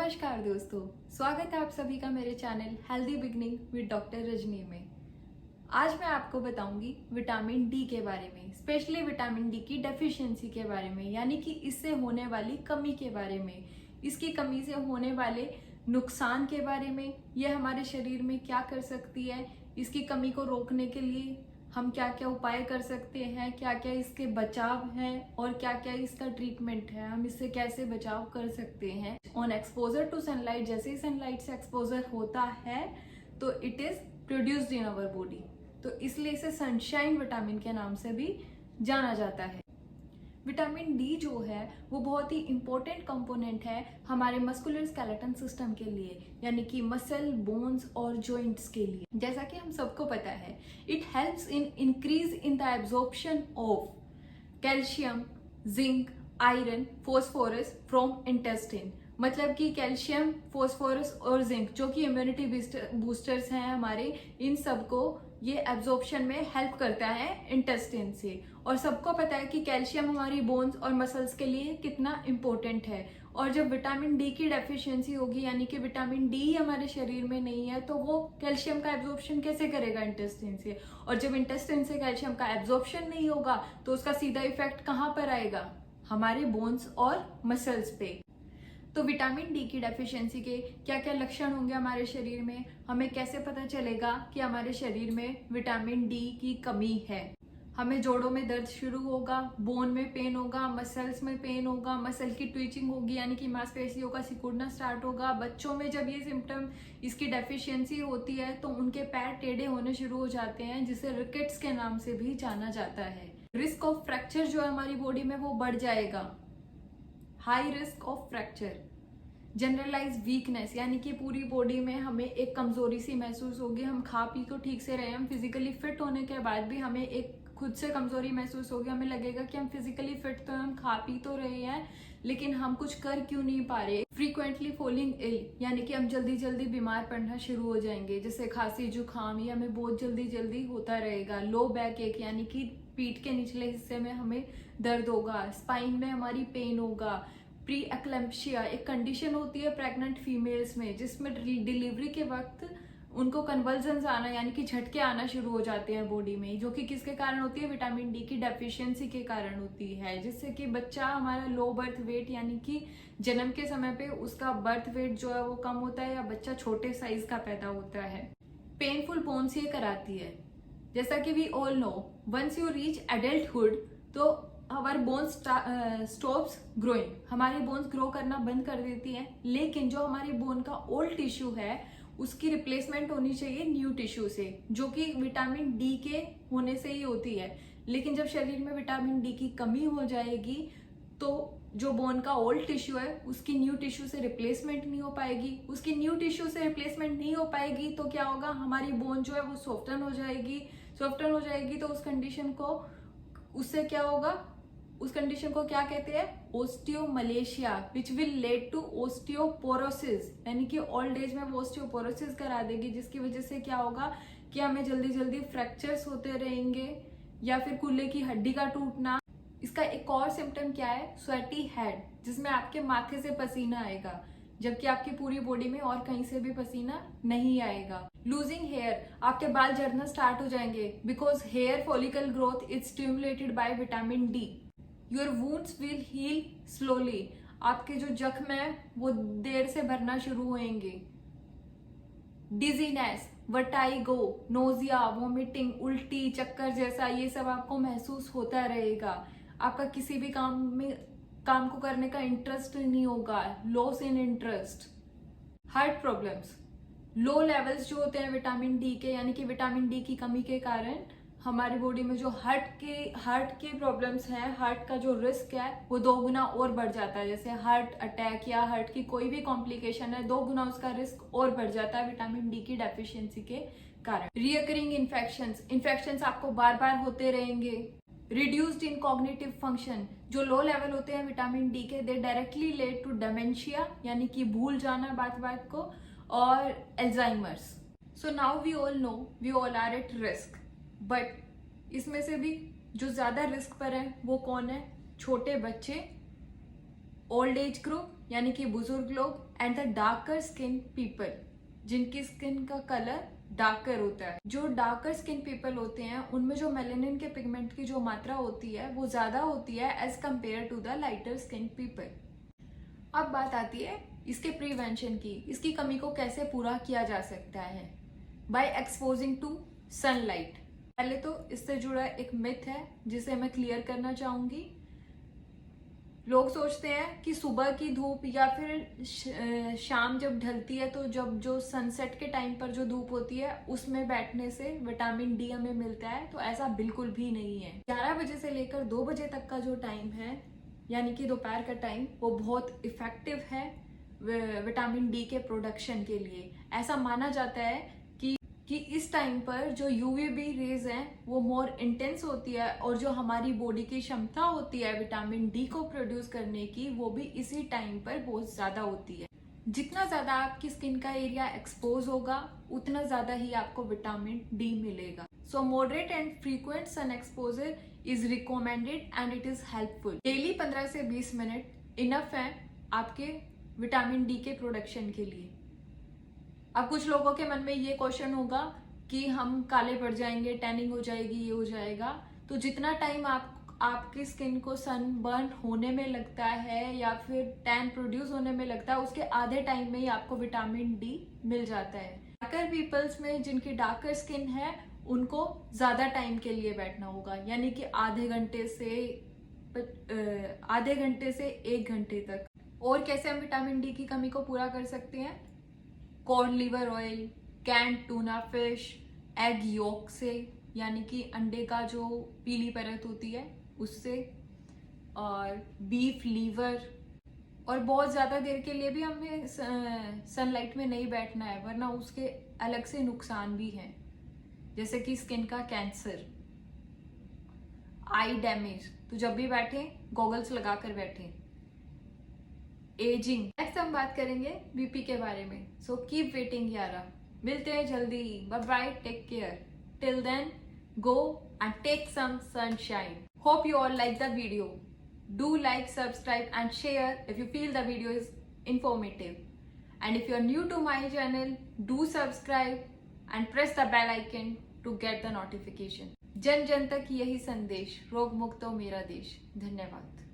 नमस्कार दोस्तों, स्वागत है आप सभी का मेरे channel healthy beginning with doctor Rajni में। आज मैं आपको बताऊंगी विटामिन डी के बारे में, स्पेशली विटामिन डी की डेफिशिएंसी के बारे में, यानी कि इससे होने वाली कमी के बारे में, इसकी कमी से होने वाले नुकसान के बारे में, यह हमारे शरीर में क्या कर सकती है, इसकी कमी को रोकने के लिए हम क्या क्या उपाय कर सकते हैं, क्या क्या इसके बचाव हैं और क्या क्या इसका ट्रीटमेंट है, हम इससे कैसे बचाव कर सकते हैं। ऑन एक्सपोजर टू सनलाइट, जैसे ही सनलाइट से एक्सपोजर होता है तो it is produced in our body, तो इसलिए इसे सनशाइन विटामिन के नाम से भी जाना जाता है। विटामिन डी जो है वो बहुत ही इंपॉर्टेंट कंपोनेंट है हमारे मस्कुलर स्केलेटन सिस्टम के लिए, यानी कि मसल, बोन्स और जॉइंट्स के लिए। जैसा कि हम सबको पता है, it helps in increase in the absorption of calcium, zinc, iron, phosphorus from intestine. मतलब कि कैल्शियम, फॉस्फोरस और जिंक जो कि इम्यूनिटी बूस्टर्स हैं हमारे, इन सबको ये एब्जॉर्प्शन में हेल्प करता है इंटेस्टाइन से। और सबको पता है कि कैल्शियम हमारी बोन्स और मसल्स के लिए कितना इम्पोर्टेंट है। और जब विटामिन डी की डेफिशिएंसी होगी, यानी कि विटामिन डी हमारे शरीर में नहीं है, तो वो कैल्शियम का एब्जॉर्प्शन कैसे करेगा इंटेस्टाइन से। और जब इंटेस्टाइन से कैल्शियम का एब्जॉर्प्शन नहीं होगा तो उसका सीधा इफेक्ट कहाँ पर आएगा, हमारे बोन्स और मसल्स पे। तो विटामिन डी की डेफिशिएंसी के क्या क्या लक्षण होंगे हमारे शरीर में, हमें कैसे पता चलेगा कि हमारे शरीर में विटामिन डी की कमी है। हमें जोड़ों में दर्द शुरू होगा, बोन में पेन होगा, मसल्स में पेन होगा, मसल की ट्विचिंग होगी, यानी कि मांसपेशियों का सिकुड़ना स्टार्ट होगा। बच्चों में जब ये सिम्टम, इसकी डेफिशिएंसी होती है तो उनके पैर टेढ़े होने शुरू हो जाते हैं, जिसे रिकेट्स के नाम से भी जाना जाता है। रिस्क ऑफ फ्रैक्चर जो है हमारी बॉडी में वो बढ़ जाएगा, high risk of fracture. Generalised weakness, यानी कि पूरी बॉडी में हमें एक कमजोरी सी महसूस होगी। हम खा पी तो ठीक से रहे, हम फिजिकली फिट होने के बाद भी हमें एक खुद से कमजोरी महसूस होगी। हमें लगेगा कि हम फिजिकली फिट तो हम खा पी तो रहे हैं, लेकिन हम कुछ कर क्यों नहीं पा रहे। फ्रीक्वेंटली फॉलिंग इल, यानी कि हम जल्दी जल्दी बीमार पड़ना शुरू हो जाएंगे, जैसे खांसी, जुकाम, ये हमें बहुत जल्दी जल्दी होता रहेगा। लो बैक एक, यानी कि पीठ के निचले हिस्से में हमें दर्द होगा। स्पाइन में हमारी पेन होगा। प्री एक्लैम्प्सिया एक कंडीशन होती है प्रेग्नेंट फीमेल्स में, जिसमें डिलीवरी के वक्त उनको कन्वल्जन्स आना, यानी कि झटके आना शुरू हो जाते हैं बॉडी में, जो कि किसके कारण होती है, विटामिन डी की डेफिशिएंसी के कारण होती है। जिससे कि बच्चा हमारा लो बर्थ वेट, यानी कि जन्म के समय पे उसका बर्थ वेट जो है वो कम होता है, या बच्चा छोटे साइज का पैदा होता है। पेनफुल बोन्स ये कराती है। जैसा कि we all know, once you reach adulthood तो हमारे बोन्स स्टॉप्स ग्रोइंग, हमारी बोन्स ग्रो करना बंद कर देती है, लेकिन जो हमारी बोन का ओल्ड टिश्यू है उसकी रिप्लेसमेंट होनी चाहिए न्यू टिश्यू से, जो कि विटामिन डी के होने से ही होती है। लेकिन जब शरीर में विटामिन डी की कमी हो जाएगी तो जो बोन का ओल्ड टिश्यू है उसकी न्यू टिश्यू से रिप्लेसमेंट नहीं हो पाएगी। उसकी न्यू टिश्यू से रिप्लेसमेंट नहीं हो पाएगी तो क्या होगा, हमारी बोन जो है वो सॉफ्टन हो जाएगी। सॉफ्टन हो जाएगी तो उस कंडीशन को, उससे क्या होगा, उस कंडीशन को क्या कहते हैं, osteomalacia, which will lead to osteoporosis, यानी कि ओल्ड एज में वो ओस्टियोपोरोसिस करा देगी, जिसकी वजह से क्या होगा कि हमें जल्दी जल्दी फ्रैक्चर्स होते रहेंगे, या फिर कूल्हे की हड्डी का टूटना। इसका एक और सिम्टम क्या है, स्वेटी हेड, जिसमें आपके माथे से पसीना आएगा, जबकि आपकी पूरी बॉडी में और कहीं से भी पसीना नहीं आएगा। लूजिंग हेयर, आपके बाल झड़ना स्टार्ट हो जाएंगे, because hair follicle growth is stimulated by vitamin D. Your wounds will heal slowly, आपके जो जख्म है वो देर से भरना शुरू होंगे। डिजीनेस, वर्टाइगो, नोजिया, वोमिटिंग, उल्टी, चक्कर जैसा ये सब आपको महसूस होता रहेगा। आपका किसी भी काम को करने का इंटरेस्ट नहीं होगा, loss in interest. Heart problems, low levels जो होते हैं विटामिन डी के, यानी कि विटामिन डी की कमी के कारण हमारी बॉडी में जो हार्ट के प्रॉब्लम्स हैं, हार्ट का जो रिस्क है वो 2 गुना और बढ़ जाता है। जैसे हार्ट अटैक या हार्ट की कोई भी कॉम्प्लिकेशन है, 2 गुना उसका रिस्क और बढ़ जाता है विटामिन डी की डेफिशिएंसी के कारण। रिकरिंग इन्फेक्शंस आपको बार बार होते रहेंगे। रिड्यूस्ड इन कॉग्निटिव फंक्शन, जो लो लेवल होते हैं विटामिन डी के, they directly lead to dementia, यानी कि भूल जाना बात बात को, और Alzheimer's. So now we all know, we all are at risk, but इसमें से भी जो ज्यादा रिस्क पर है वो कौन है, छोटे बच्चे, ओल्ड एज ग्रुप यानी कि बुजुर्ग लोग, and the darker skin people, जिनकी स्किन का कलर डार्कर होता है। जो डार्कर स्किन पीपल होते हैं उनमें जो मेलेनिन के पिगमेंट की जो मात्रा होती है वो ज्यादा होती है as compared to the lighter skin people. अब बात आती है इसके प्रिवेंशन की, इसकी कमी को कैसे पूरा किया जा सकता है। By exposing to sunlight. पहले तो इससे जुड़ा एक मिथ है जिसे मैं क्लियर करना चाहूंगी। लोग सोचते हैं कि सुबह की धूप या फिर शाम जब ढलती है तो जब जो सनसेट के टाइम पर जो धूप होती है उसमें बैठने से विटामिन डी हमें मिलता है, तो ऐसा बिल्कुल भी नहीं है। 11 बजे से लेकर 2 बजे तक का जो टाइम है यानी कि दोपहर का टाइम, वो बहुत इफेक्टिव है विटामिन डी के प्रोडक्शन के लिए। ऐसा माना जाता है कि इस टाइम पर जो यूवीबी रेज हैं वो मोर इंटेंस होती है और जो हमारी बॉडी की क्षमता होती है विटामिन डी को प्रोड्यूस करने की, वो भी इसी टाइम पर बहुत ज्यादा होती है। जितना ज्यादा आपकी स्किन का एरिया एक्सपोज होगा उतना ज्यादा ही आपको विटामिन डी मिलेगा। So moderate and frequent sun exposure is recommended and it is helpful. Daily 15 से 20 मिनट इनफ है आपके विटामिन डी के प्रोडक्शन के लिए। अब कुछ लोगों के मन में ये क्वेश्चन होगा कि हम काले पड़ जाएंगे, टैनिंग हो जाएगी, ये हो जाएगा। तो जितना टाइम आपकी स्किन को सन बर्न होने में लगता है या फिर टैन प्रोड्यूस होने में लगता है, उसके आधे टाइम में ही आपको विटामिन डी मिल जाता है। डार्कर पीपल्स में जिनकी डार्कर स्किन है उनको ज्यादा टाइम के लिए बैठना होगा, यानी कि आधे घंटे से 1 घंटे तक। और कैसे हम विटामिन डी की कमी को पूरा कर सकते हैं? Corn liver oil, canned tuna fish, egg yolk से यानी कि अंडे का जो पीली परत होती है उससे, और बीफ लीवर। और बहुत ज्यादा देर के लिए भी हमें सनलाइट में नहीं बैठना है, वरना उसके अलग से नुकसान भी हैं, जैसे कि स्किन का कैंसर, आई डैमेज। तो जब भी बैठे गॉगल्स लगाकर बैठे। एजिंग। नेक्स्ट हम बात करेंगे बीपी के बारे में। सो कीप वेटिंग यारा, मिलते हैं जल्दी। Bye bye, take care. Till then go and take some sunshine. Hope you all like the video. Do like, subscribe and share if you feel the video is informative. And if you are new to my channel, do subscribe and press the bell icon to get the notification. जन जन तक यही संदेश, रोग मुक्त हो मेरा देश। धन्यवाद।